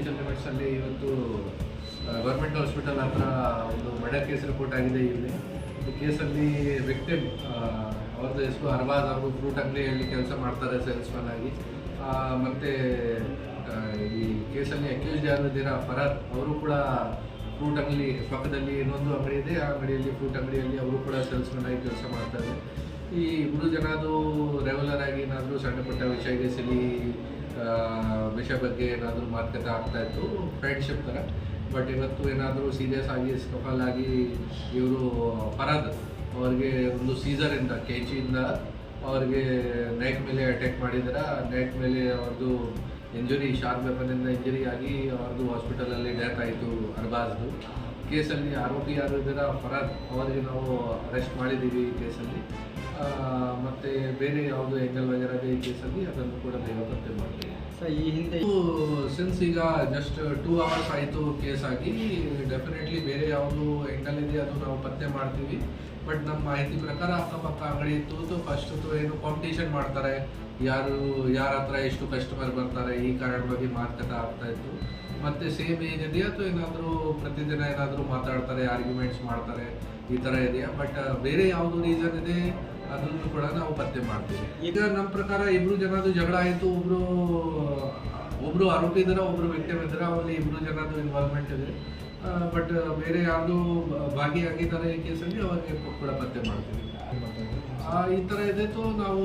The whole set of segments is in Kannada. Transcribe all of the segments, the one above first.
ಜುಡಿಷಿಯಲ್ ಲಿಮಿಟ್ಸಲ್ಲಿ ಇವತ್ತು ಗೌರ್ಮೆಂಟ್ ಹಾಸ್ಪಿಟಲ್ ಹತ್ರ ಒಂದು ಮರ್ಡರ್ ಕೇಸ್ ರಿಪೋರ್ಟ್ ಆಗಿದೆ. ಇಲ್ಲಿ ಈ ಕೇಸಲ್ಲಿ ವಿಕ್ಟಿಮ್ ಅವ್ರದ್ದು ಹೆಸರು ಅರ್ಬಾಜ್. ಅವರು ಫ್ರೂಟ್ ಅಂಗಡಿಯಲ್ಲಿ ಕೆಲಸ ಮಾಡ್ತಾರೆ ಸೇಲ್ಸ್ಮನ್ ಆಗಿ. ಮತ್ತು ಈ ಕೇಸಲ್ಲಿ ಅಕ್ಯೂಸ್ಡ್ ಯಾರು ಇದ್ದೀರಾ ಫರಾದ್, ಅವರು ಕೂಡ ಫ್ರೂಟ್ ಅಂಗಡಿ ಪಕ್ಕದಲ್ಲಿ ಇನ್ನೊಂದು ಅಂಗಡಿ ಇದೆ, ಆ ಅಂಗಡಿಯಲ್ಲಿ ಫ್ರೂಟ್ ಅಂಗಡಿಯಲ್ಲಿ ಅವರು ಕೂಡ ಸೇಲ್ಸ್ಮನ್ ಆಗಿ ಕೆಲಸ ಮಾಡ್ತಾರೆ. ಈ ಇಬ್ಬರು ಜನದು ರೆಗ್ಯುಲರ್ ಆಗಿ ಏನಾದರೂ ಸಣ್ಣ ಪುಟ್ಟ ವಿಷಯಕ್ಕೆ ವಿಷಯ ಬಗ್ಗೆ ಏನಾದರೂ ಮಾತುಕತೆ ಆಗ್ತಾಯಿತ್ತು, ಫ್ರೆಂಡ್ಶಿಪ್ ಥರ. ಬಟ್ ಇವತ್ತು ಏನಾದರೂ ಸೀರಿಯಸ್ ಆಗಿ ಸ್ಕಫಲ್ ಆಗಿ ಇವರು ಫರಾದ್ ಅವ್ರಿಗೆ ಒಂದು ಸೀಸರಿಂದ ಕೆಜಿಯಿಂದ ಅವ್ರಿಗೆ ನೆಕ್ ಮೇಲೆ ಅಟ್ಯಾಕ್ ಮಾಡಿದಾರೆ. ನೆಕ್ ಮೇಲೆ ಅವ್ರದ್ದು ಇಂಜುರಿ, ಶಾರ್ಪ್ ವೆಪನಿಂದ ಇಂಜುರಿ ಆಗಿ ಅವ್ರದ್ದು ಹಾಸ್ಪಿಟಲಲ್ಲಿ ಡೆತ್ ಆಯಿತು ಅರ್ಬಾಜ್ದು. ಕೇಸಲ್ಲಿ ಆರೋಪಿ ಯಾರು ಇದ್ದಾರೆ ಫರಾದ್, ಅವರಿಗೆ ನಾವು ಅರೆಸ್ಟ್ ಮಾಡಿದ್ದೀವಿ ಈ ಕೇಸಲ್ಲಿ. ಮತ್ತು ಬೇರೆ ಯಾವುದು ಎಂಗಲ್ ವಗೇರದ ಈ ಕೇಸಲ್ಲಿ ಅದನ್ನು ಕೂಡ ಬೇಗ ಪತ್ತೆ ಮಾಡ್ತೀವಿ. ಸರ್, ಈ ಹಿಂದೆ ಸಿನ್ಸ್ ಈಗ ಜಸ್ಟ್ 2 hours ಆಯಿತು ಕೇಸ್ ಆಗಿ. ಡೆಫಿನೆಟ್ಲಿ ಬೇರೆ ಯಾವುದು ಎಂಗಲ್ ಇದೆ ಅದು ನಾವು ಪತ್ತೆ ಮಾಡ್ತೀವಿ. ಬಟ್ ನಮ್ಮ ಮಾಹಿತಿ ಪ್ರಕಾರ ಅಕ್ಕಪಕ್ಕ ಅಂಗಡಿ ಇತ್ತು, ಫಸ್ಟ್ ಏನು ಕಾಂಪಿಟೇಷನ್ ಮಾಡ್ತಾರೆ, ಯಾರ ಹತ್ರ ಎಷ್ಟು ಕಸ್ಟಮರ್ ಬರ್ತಾರೆ, ಈ ಕಾರಣ ಬಗ್ಗೆ ಮಾತುಕತೆ ಆಗ್ತಾಯಿತ್ತು. ಮತ್ತು ಸೇಮ್ ಏಜ್ ಇದೆಯಾ ಅಥವಾ ಏನಾದರೂ ಪ್ರತಿದಿನ ಏನಾದರೂ ಮಾತಾಡ್ತಾರೆ, ಆರ್ಗ್ಯುಮೆಂಟ್ಸ್ ಮಾಡ್ತಾರೆ, ಈ ಥರ ಇದೆಯಾ. ಬಟ್ ಬೇರೆ ಯಾವುದು ರೀಸನ್ ಇದೆ ಅದನ್ನು ಕೂಡ ನಾವು ಪತ್ತೆ ಮಾಡ್ತೀವಿ. ಈಗ ನಮ್ಮ ಪ್ರಕಾರ ಇಬ್ಬರು ಜನದ್ದು ಜಗಳ ಆಯಿತು, ಒಬ್ಬರು ಆರೋಪಿ ಇದ್ದಾರೆ, ಒಬ್ಬರು ವಿಕ್ಟಿಮ್ ಇದ್ದಾರೆ, ಅವರಲ್ಲಿ ಇಬ್ಬರು ಜನದ್ದು ಇನ್ವಾಲ್ವ್ಮೆಂಟ್ ಇದೆ. ಬಟ್ ಬೇರೆ ಯಾವುದು ಭಾಗಿಯಾಗಿದ್ದಾರೆ ಈ ಕೇಸಲ್ಲಿ ಅವರಿಗೆ ಕೂಡ ಪತ್ತೆ ಮಾಡ್ತೀವಿ. ಈ ಥರ ಇದ್ದಿತ್ತು ನಾವು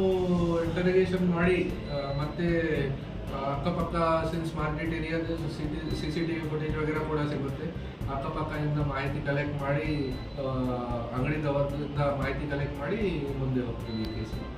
ಇಂಟರೋಗೇಷನ್ ಮಾಡಿ ಮತ್ತೆ ಅಕ್ಕಪಕ್ಕ ಸಿನ್ಸ್ ಮಾರ್ಕೆಟ್ ಏರಿಯಾದ CCTV ಫುಟೇಜ್ ವಗೇರ ಕೂಡ ಸಿಗುತ್ತೆ. ಅಕ್ಕಪಕ್ಕದಿಂದ ಮಾಹಿತಿ ಕಲೆಕ್ಟ್ ಮಾಡಿ ಅಂಗಡಿದವರಿಂದ ಮಾಹಿತಿ ಕಲೆಕ್ಟ್ ಮಾಡಿ ಮುಂದೆ ಹೋಗ್ತೀವಿ ಈ ಕೇಸಲ್ಲಿ.